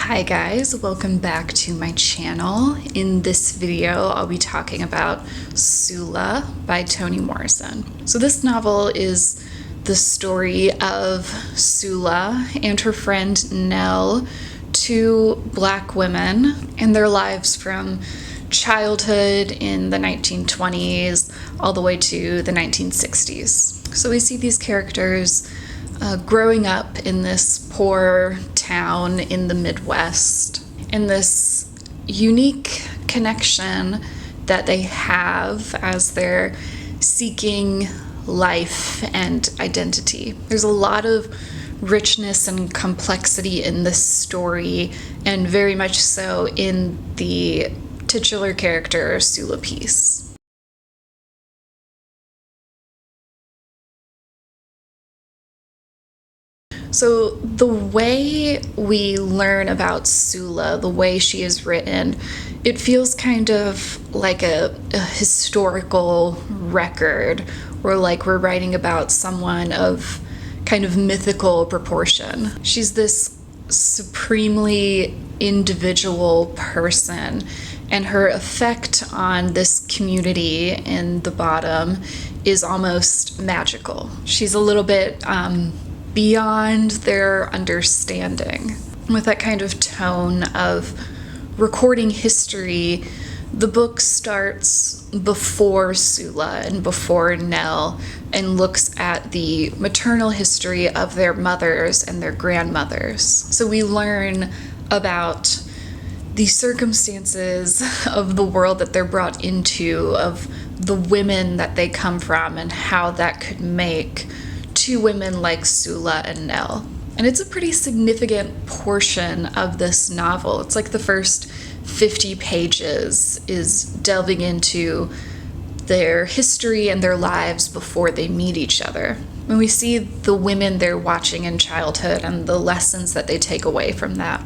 Hi guys, welcome back to my channel. In this video, I'll be talking about Sula by Toni Morrison. So this novel is the story of Sula and her friend Nell, two Black women, and their lives from childhood in the 1920s all the way to the 1960s. So we see these characters growing up in this poor town in the Midwest, and this unique connection that they have as they're seeking life and identity. There's a lot of richness and complexity in this story, and very much so in the titular character Sula piece. So the way we learn about Sula, the way she is written, it feels kind of like a historical record, or like we're writing about someone of kind of mythical proportion. She's this supremely individual person, and her effect on this community in the bottom is almost magical. She's a little bit beyond their understanding. With that kind of tone of recording history, the book starts before Sula and before Nell and looks at the maternal history of their mothers and their grandmothers. So we learn about the circumstances of the world that they're brought into, of the women that they come from, and how that could make two women like Sula and Nell. And it's a pretty significant portion of this novel. It's like the first 50 pages is delving into their history and their lives before they meet each other. When we see the women they're watching in childhood and the lessons that they take away from that.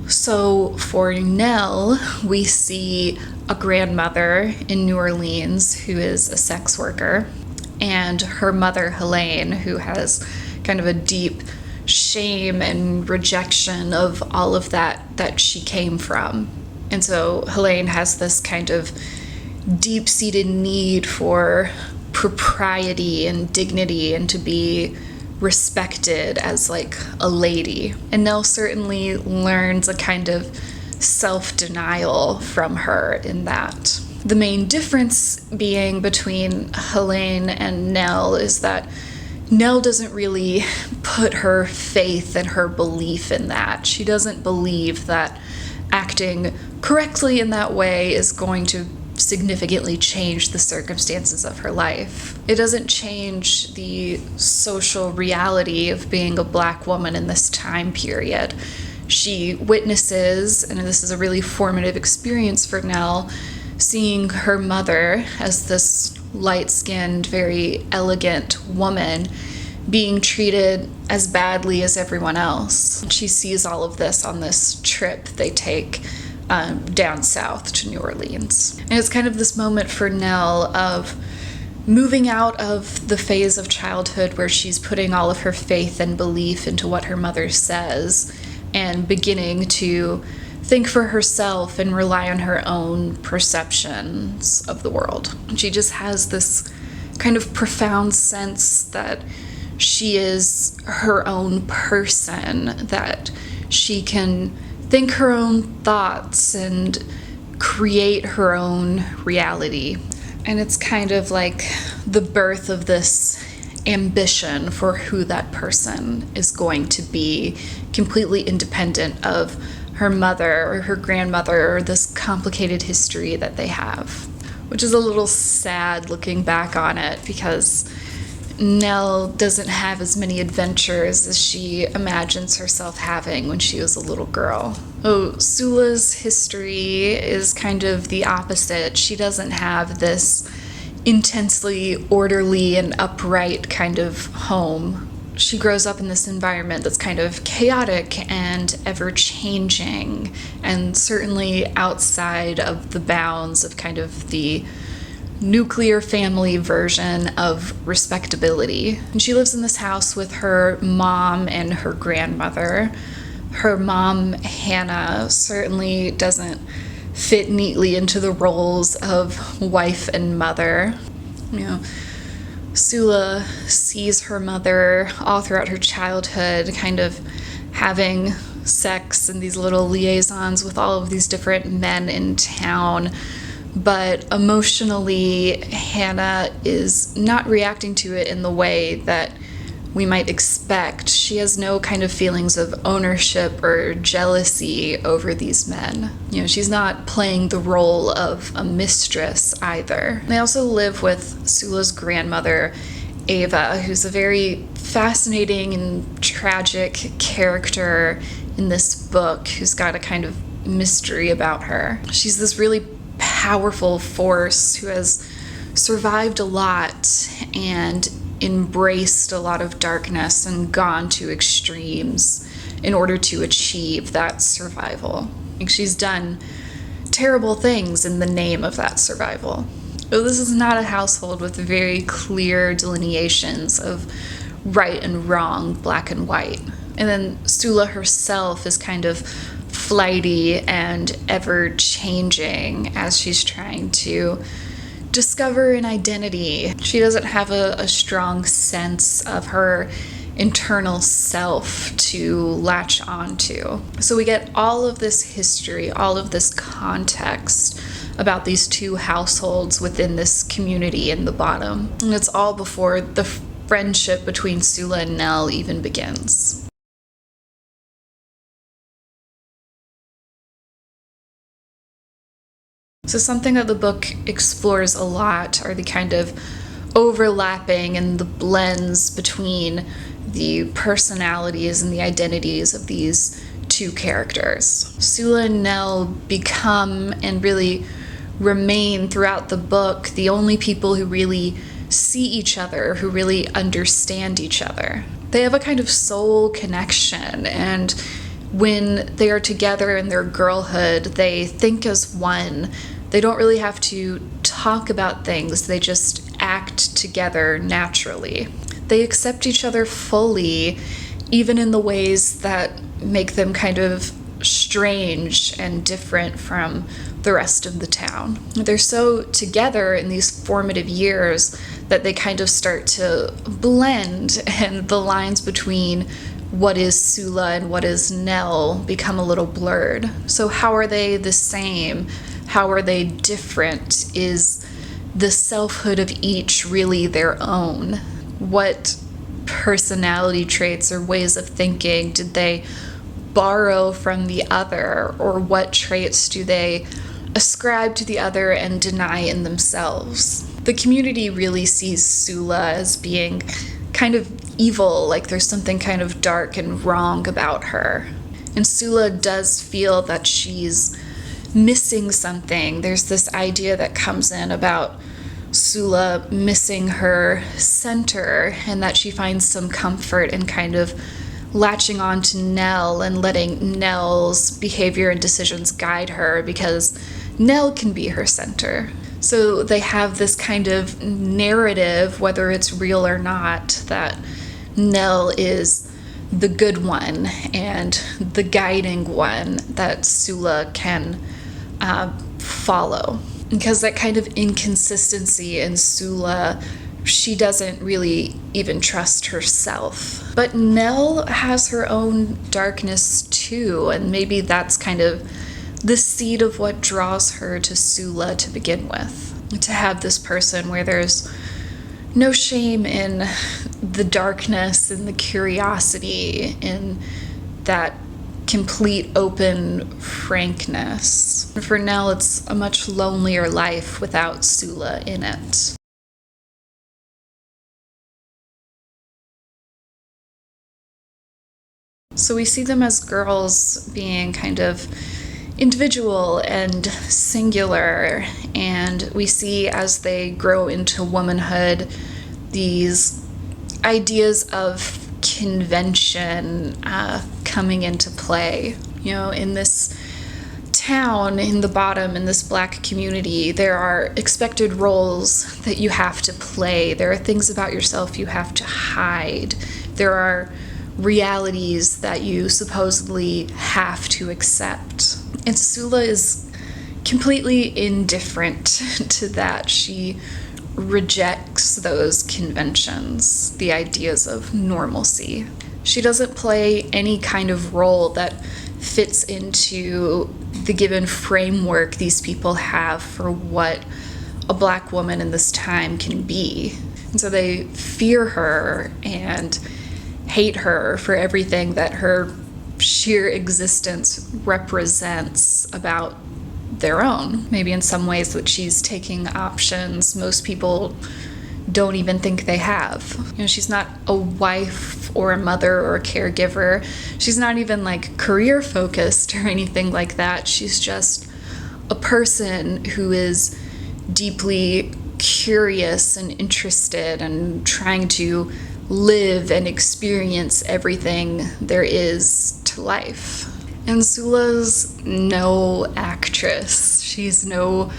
So for Nell, we see a grandmother in New Orleans who is a sex worker, and her mother, Helene, who has kind of a deep shame and rejection of all of that she came from. And so Helene has this kind of deep-seated need for propriety and dignity and to be respected as like a lady. And Nell certainly learns a kind of self-denial from her in that. The main difference being between Helene and Nell is that Nell doesn't really put her faith and her belief in that. She doesn't believe that acting correctly in that way is going to significantly change the circumstances of her life. It doesn't change the social reality of being a Black woman in this time period. She witnesses, and this is a really formative experience for Nell, seeing her mother as this light-skinned, very elegant woman being treated as badly as everyone else. She sees all of this on this trip they take down south to New Orleans. And it's kind of this moment for Nell of moving out of the phase of childhood where she's putting all of her faith and belief into what her mother says and beginning to think for herself and rely on her own perceptions of the world. She just has this kind of profound sense that she is her own person, that she can think her own thoughts and create her own reality. And it's kind of like the birth of this ambition for who that person is going to be, completely independent of her mother or her grandmother or this complicated history that they have, which is a little sad looking back on it because Nell doesn't have as many adventures as she imagines herself having when she was a little girl. Oh, Sula's history is kind of the opposite. She doesn't have this intensely orderly and upright kind of home. She grows up in this environment that's kind of chaotic and ever-changing, and certainly outside of the bounds of kind of the nuclear family version of respectability. And she lives in this house with her mom and her grandmother. Her mom, Hannah, certainly doesn't fit neatly into the roles of wife and mother. You know, Sula sees her mother all throughout her childhood kind of having sex and these little liaisons with all of these different men in town. But emotionally, Hannah is not reacting to it in the way that we might expect. She has no kind of feelings of ownership or jealousy over these men. You know, she's not playing the role of a mistress either. They also live with Sula's grandmother, Ava, who's a very fascinating and tragic character in this book, who's got a kind of mystery about her. She's this really powerful force who has survived a lot and embraced a lot of darkness and gone to extremes in order to achieve that survival. Like, she's done terrible things in the name of that survival. But this is not a household with very clear delineations of right and wrong, black and white. And then Sula herself is kind of flighty and ever-changing as she's trying to discover an identity. She doesn't have a strong sense of her internal self to latch onto. So we get all of this history, all of this context about these two households within this community in the bottom. And it's all before the friendship between Sula and Nell even begins. So something that the book explores a lot are the kind of overlapping and the blends between the personalities and the identities of these two characters. Sula and Nell become and really remain throughout the book the only people who really see each other, who really understand each other. They have a kind of soul connection, and when they are together in their girlhood, they think as one. They don't really have to talk about things, they just act together naturally. They accept each other fully, even in the ways that make them kind of strange and different from the rest of the town. They're so together in these formative years that they kind of start to blend, and the lines between what is Sula and what is Nell become a little blurred. So how are they the same? How are they different? Is the selfhood of each really their own? What personality traits or ways of thinking did they borrow from the other, or what traits do they ascribe to the other and deny in themselves? The community really sees Sula as being kind of evil, like there's something kind of dark and wrong about her. And Sula does feel that she's missing something. There's this idea that comes in about Sula missing her center, and that she finds some comfort in kind of latching on to Nell and letting Nell's behavior and decisions guide her, because Nell can be her center. So they have this kind of narrative, whether it's real or not, that Nell is the good one and the guiding one that Sula can follow. Because that kind of inconsistency in Sula, she doesn't really even trust herself. But Nell has her own darkness too, and maybe that's kind of the seed of what draws her to Sula to begin with. To have this person where there's no shame in the darkness and the curiosity, in that complete open frankness. For Nell, it's a much lonelier life without Sula in it. So we see them as girls being kind of individual and singular, and we see as they grow into womanhood these ideas of convention coming into play. You know, in this town, in the bottom, in this black community, there are expected roles that you have to play. There are things about yourself you have to hide. There are realities that you supposedly have to accept. And Sula is completely indifferent to that. She rejects those conventions, the ideas of normalcy. She doesn't play any kind of role that fits into the given framework these people have for what a Black woman in this time can be. And so they fear her and hate her for everything that her sheer existence represents about their own. Maybe in some ways that she's taking options most people don't even think they have. She's not a wife or a mother or a caregiver. She's not even like career focused or anything like that. She's just a person who is deeply curious and interested and trying to live and experience everything there is to life. And Sula's no actress. She's no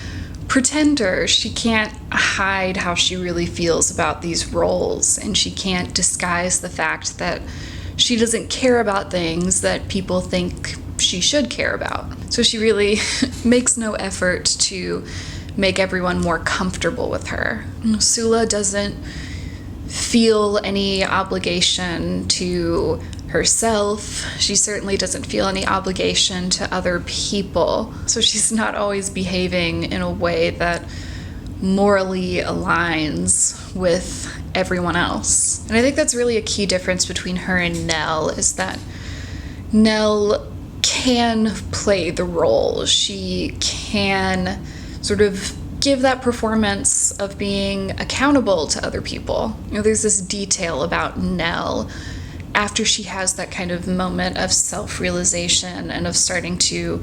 pretender. She can't hide how she really feels about these roles, and she can't disguise the fact that she doesn't care about things that people think she should care about. So she really makes no effort to make everyone more comfortable with her. Sula doesn't feel any obligation to herself. She certainly doesn't feel any obligation to other people. So she's not always behaving in a way that morally aligns with everyone else. And I think that's really a key difference between her and Nell, is that Nell can play the role. She can sort of give that performance of being accountable to other people. There's this detail about Nell after she has that kind of moment of self-realization and of starting to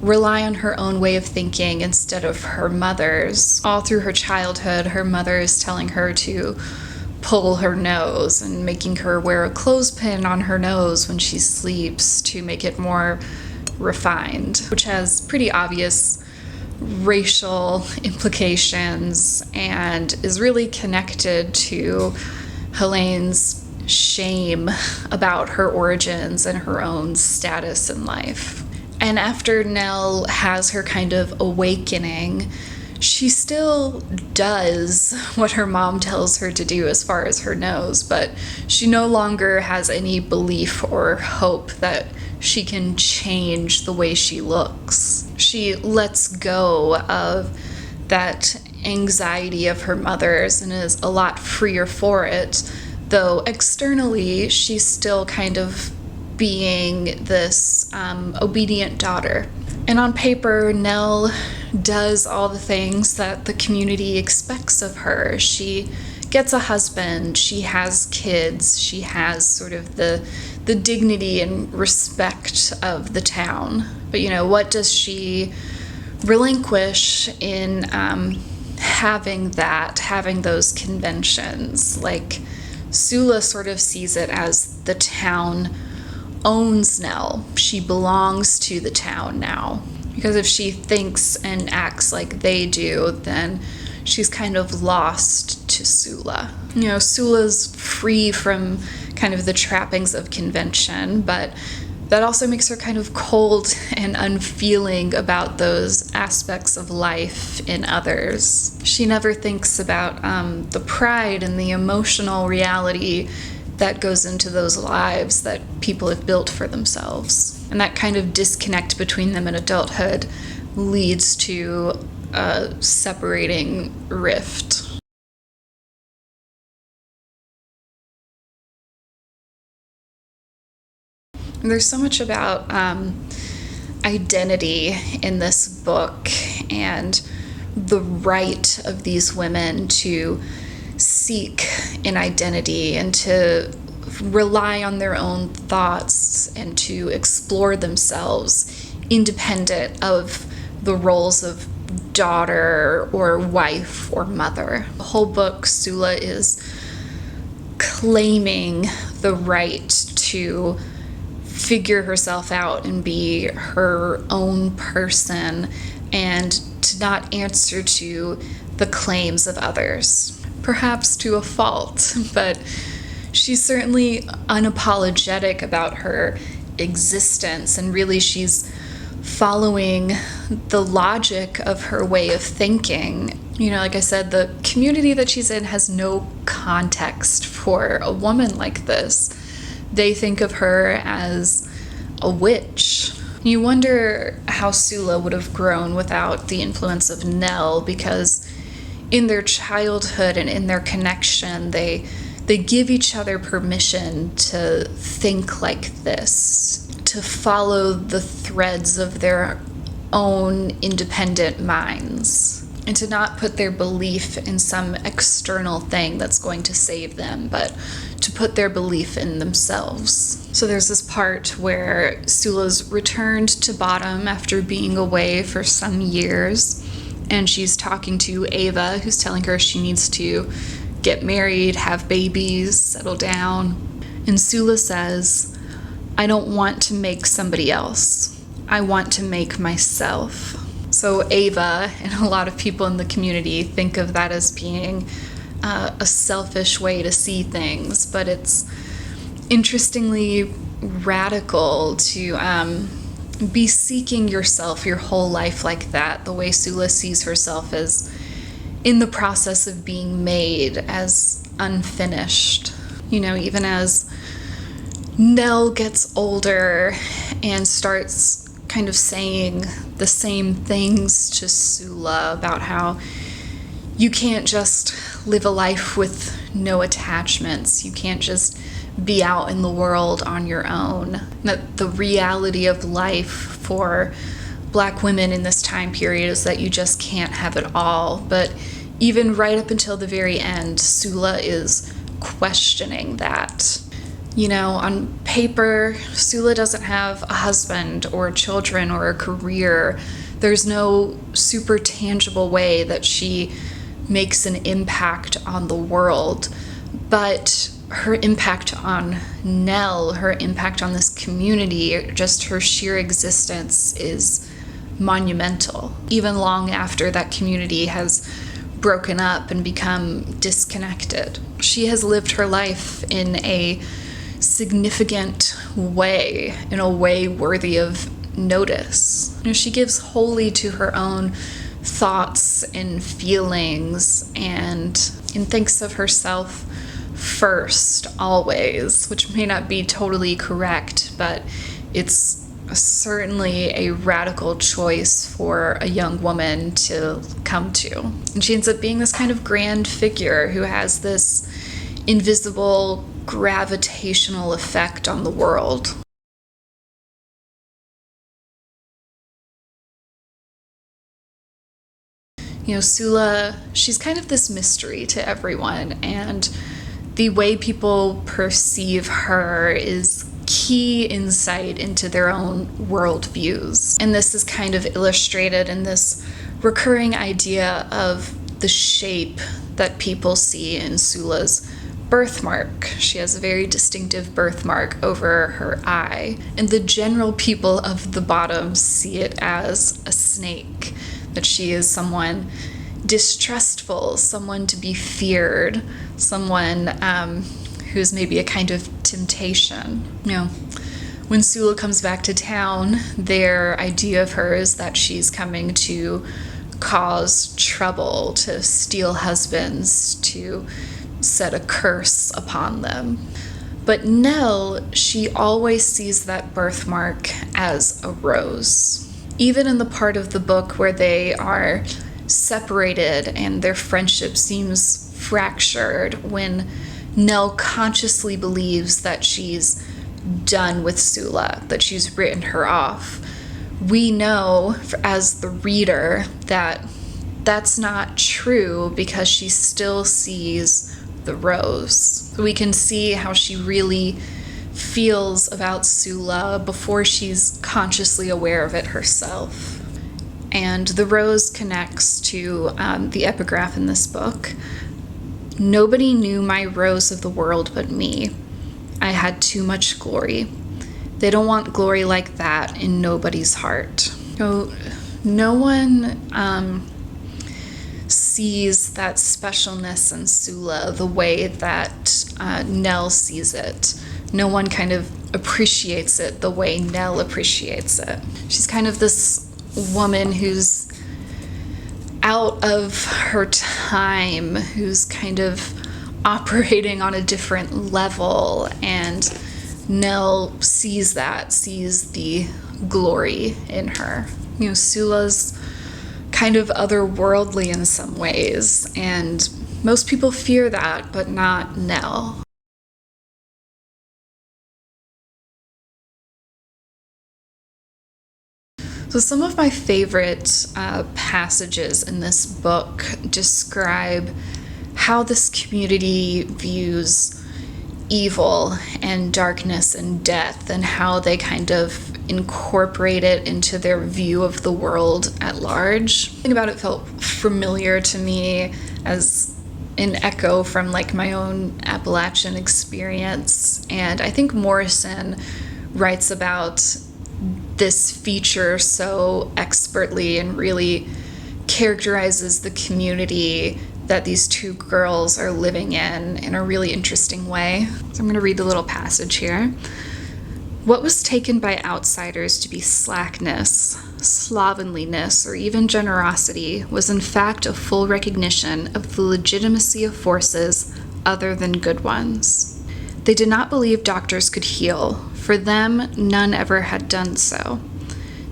rely on her own way of thinking instead of her mother's. All through her childhood, her mother is telling her to pull her nose and making her wear a clothespin on her nose when she sleeps to make it more refined, which has pretty obvious racial implications and is really connected to Helene's shame about her origins and her own status in life. And after Nell has her kind of awakening, she still does what her mom tells her to do as far as her nose, but she no longer has any belief or hope that she can change the way she looks. She lets go of that anxiety of her mother's and is a lot freer for it, though externally she's still kind of being this obedient daughter. And on paper, Nell does all the things that the community expects of her. She gets a husband, she has kids, she has sort of the dignity and respect of the town. But what does she relinquish in having those conventions? Like, Sula sort of sees it as the town owns Nell. She belongs to the town now. Because if she thinks and acts like they do, then she's kind of lost to Sula. Sula's free from kind of the trappings of convention, but that also makes her kind of cold and unfeeling about those aspects of life in others. She never thinks about the pride and the emotional reality that goes into those lives that people have built for themselves. And that kind of disconnect between them in adulthood leads to a separating rift. And there's so much about identity in this book and the right of these women to seek an identity and to rely on their own thoughts and to explore themselves independent of the roles of daughter or wife or mother. The whole book, Sula is claiming the right to figure herself out and be her own person and to not answer to the claims of others. Perhaps to a fault, but She's certainly unapologetic about her existence, and really she's following the logic of her way of thinking. You know, like I said, the community that she's in has no context for a woman like this. They think of her as a witch. You wonder how Sula would have grown without the influence of Nell, because in their childhood and in their connection, they give each other permission to think like this, to follow the threads of their own independent minds, and to not put their belief in some external thing that's going to save them, but to put their belief in themselves. So there's this part where Sula's returned to Bottom after being away for some years, and she's talking to Ava, who's telling her she needs to get married, have babies, settle down. And Sula says, "I don't want to make somebody else. I want to make myself." So Ava and a lot of people in the community think of that as being a selfish way to see things, but it's interestingly radical to be seeking yourself your whole life like that, the way Sula sees herself as in the process of being made, as unfinished. You know, even as Nell gets older and starts kind of saying the same things to Sula about how you can't just live a life with no attachments. You can't just be out in the world on your own. That the reality of life for Black women in this time period is that you just can't have it all. But even right up until the very end, Sula is questioning that. You know, on paper, Sula doesn't have a husband or children or a career. There's no super tangible way that she makes an impact on the world. But her impact on Nell, her impact on this community, just her sheer existence is monumental. Even long after that community has broken up and become disconnected, she has lived her life in a significant way, in a way worthy of notice. You know, she gives wholly to her own thoughts and feelings and thinks of herself first, always, which may not be totally correct, but it's certainly a radical choice for a young woman to come to. And she ends up being this kind of grand figure who has this invisible gravitational effect on the world. You know, Sula, she's kind of this mystery to everyone, and the way people perceive her is key insight into their own worldviews. And this is kind of illustrated in this recurring idea of the shape that people see in Sula's birthmark. She has a very distinctive birthmark over her eye, and the general people of the Bottom see it as a snake, that she is someone distrustful, someone to be feared, someone who's maybe a kind of temptation. You know, when Sula comes back to town, their idea of her is that she's coming to cause trouble, to steal husbands, to set a curse upon them. But Nell, she always sees that birthmark as a rose. Even in the part of the book where they are separated and their friendship seems fractured, when Nell consciously believes that she's done with Sula, that she's written her off, we know as the reader that that's not true, because she still sees the rose. We can see how she really feels about Sula before she's consciously aware of it herself. And the rose connects to the epigraph in this book. "Nobody knew my rose of the world but me. I had too much glory. They don't want glory like that in nobody's heart." So no one sees sees that specialness in Sula the way that Nell sees it. No one kind of appreciates it the way Nell appreciates it. She's kind of this woman who's out of her time, who's kind of operating on a different level, and Nell sees the glory in her. Sula's kind of otherworldly in some ways, and most people fear that, but not Nell. So some of my favorite passages in this book describe how this community views evil and darkness and death, and how they kind of incorporate it into their view of the world at large. Something about it felt familiar to me as an echo from like my own Appalachian experience. And I think Morrison writes about this feature so expertly and really characterizes the community that these two girls are living in a really interesting way. So I'm going to read a little passage here. What was taken by outsiders to be slackness, slovenliness, or even generosity was in fact a full recognition of the legitimacy of forces other than good ones. They did not believe doctors could heal. For them, none ever had done so.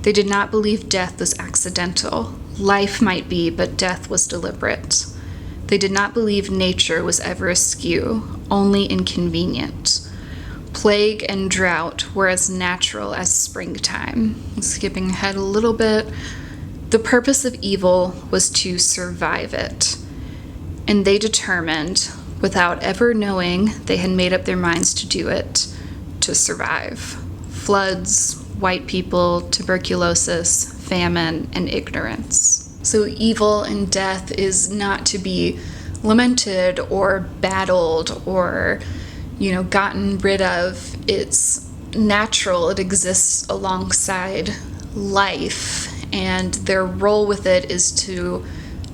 They did not believe death was accidental. Life might be, but death was deliberate. They did not believe nature was ever askew, only inconvenient. Plague and drought were as natural as springtime. Skipping ahead a little bit, the purpose of evil was to survive it. And they determined, without ever knowing they had made up their minds to do it, to survive. Floods, white people, tuberculosis, famine, and ignorance. So evil and death is not to be lamented or battled or, gotten rid of. It's natural. It exists alongside life, and their role with it is to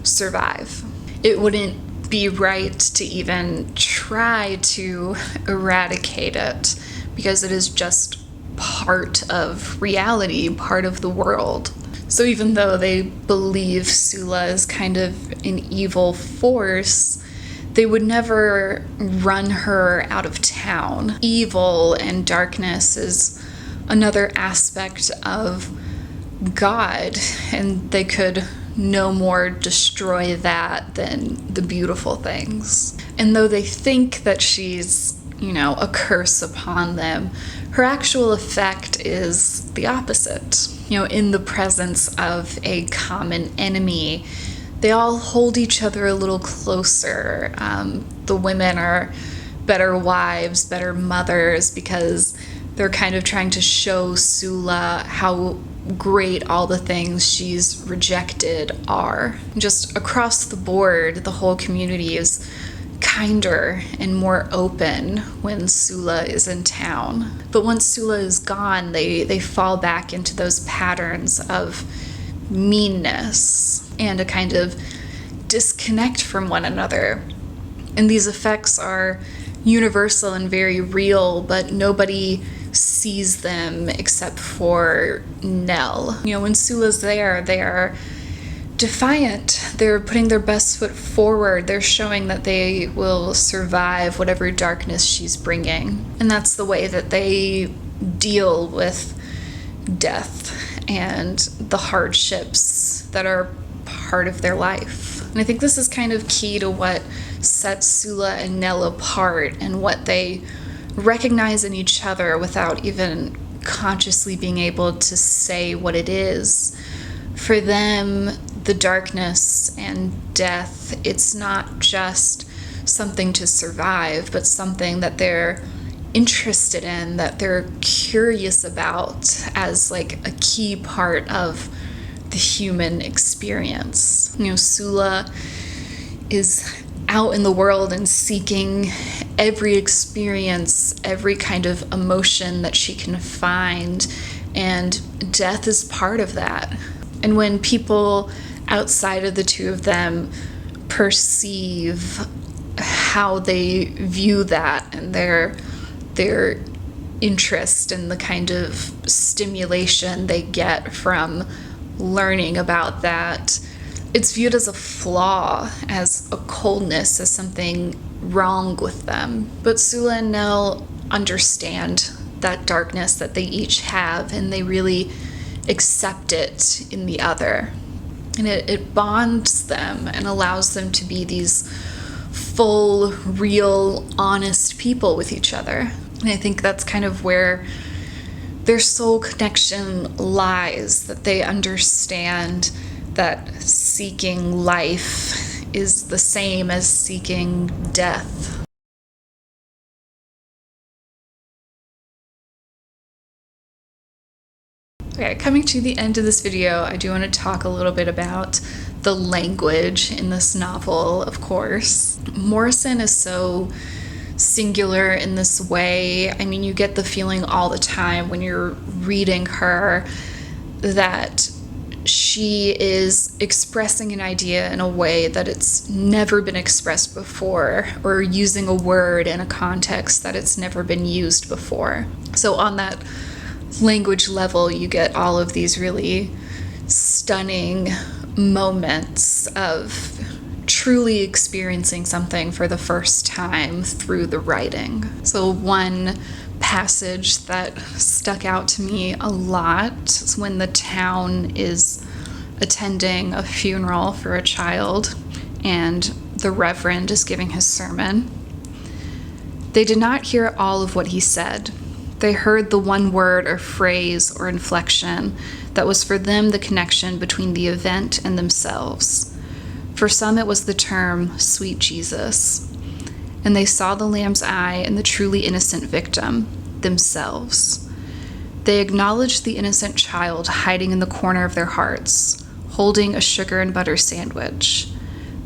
survive. It wouldn't be right to even try to eradicate it, because it is just part of reality, part of the world. So even though they believe Sula is kind of an evil force, they would never run her out of town. Evil and darkness is another aspect of God, and they could no more destroy that than the beautiful things. And though they think that she's, a curse upon them, her actual effect is the opposite. In the presence of a common enemy, they all hold each other a little closer. The women are better wives, better mothers, because they're kind of trying to show Sula how great all the things she's rejected are. Just across the board, the whole community is kinder and more open when Sula is in town. But once Sula is gone, they fall back into those patterns of meanness and a kind of disconnect from one another. And these effects are universal and very real, but nobody sees them except for Nell. When Sula's there, they are defiant. They're putting their best foot forward. They're showing that they will survive whatever darkness she's bringing. And that's the way that they deal with death and the hardships that are part of their life. And I think this is kind of key to what sets Sula and Nell apart, and what they recognize in each other without even consciously being able to say what it is. For them, the darkness and death, it's not just something to survive, but something that they're interested in, that they're curious about as like a key part of the human experience. Sula is out in the world and seeking every experience, every kind of emotion that she can find, and death is part of that. And when people outside of the two of them perceive how they view that and their interest in the kind of stimulation they get from learning about that. It's viewed as a flaw, as a coldness, as something wrong with them. But Sula and Nell understand that darkness that they each have, and they really accept it in the other. And it bonds them and allows them to be these full, real, honest people with each other. And I think that's kind of where their soul connection lies, that they understand that seeking life is the same as seeking death. Okay, coming to the end of this video, I do want to talk a little bit about the language in this novel, of course. Morrison is so singular in this way. I mean, you get the feeling all the time when you're reading her that she is expressing an idea in a way that it's never been expressed before, or using a word in a context that it's never been used before. So on that language level, you get all of these really stunning moments of truly experiencing something for the first time through the writing. So one passage that stuck out to me a lot is when the town is attending a funeral for a child and the reverend is giving his sermon. They did not hear all of what he said. They heard the one word or phrase or inflection that was for them the connection between the event and themselves. For some it was the term, "Sweet Jesus." And they saw the lamb's eye and the truly innocent victim, themselves. They acknowledged the innocent child hiding in the corner of their hearts, holding a sugar and butter sandwich.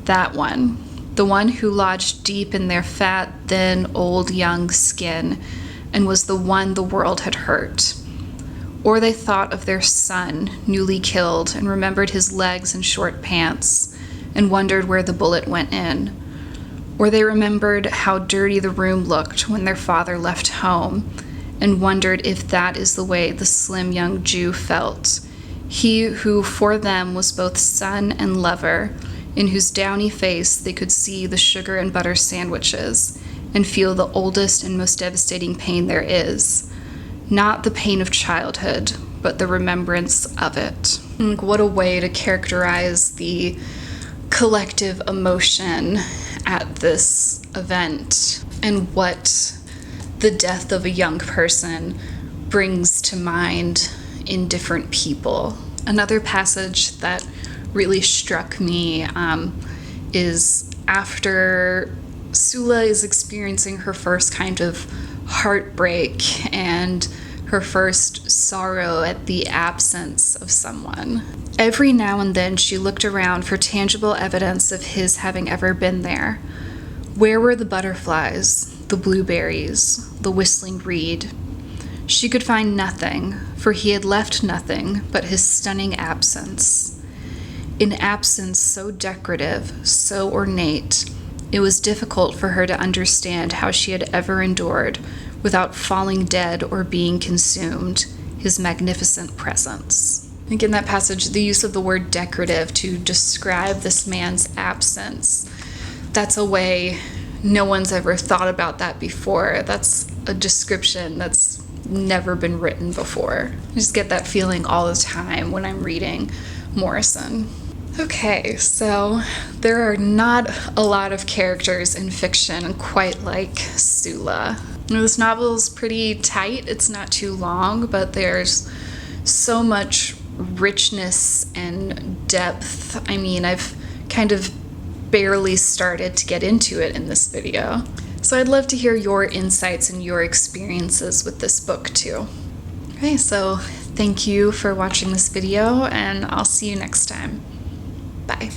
That one, the one who lodged deep in their fat, thin, old, young skin, and was the one the world had hurt. Or they thought of their son, newly killed, and remembered his legs and short pants, and wondered where the bullet went in. Or they remembered how dirty the room looked when their father left home, and wondered if that is the way the slim young Jew felt, he who for them was both son and lover, in whose downy face they could see the sugar and butter sandwiches, and feel the oldest and most devastating pain there is. Not the pain of childhood, but the remembrance of it. And what a way to characterize the collective emotion at this event, and what the death of a young person brings to mind in different people. Another passage that really struck me is after Sula is experiencing her first kind of heartbreak and her first sorrow at the absence of someone. Every now and then she looked around for tangible evidence of his having ever been there. Where were the butterflies, the blueberries, the whistling reed? She could find nothing, for he had left nothing but his stunning absence. An absence so decorative, so ornate, it was difficult for her to understand how she had ever endured, without falling dead or being consumed, his magnificent presence. I think in that passage, the use of the word decorative to describe this man's absence, that's a way no one's ever thought about that before. That's a description that's never been written before. I just get that feeling all the time when I'm reading Morrison. Okay, so there are not a lot of characters in fiction quite like Sula. This novel is pretty tight. It's not too long, but there's so much richness and depth. I mean, I've kind of barely started to get into it in this video. So I'd love to hear your insights and your experiences with this book too. Okay, so thank you for watching this video, and I'll see you next time. Bye.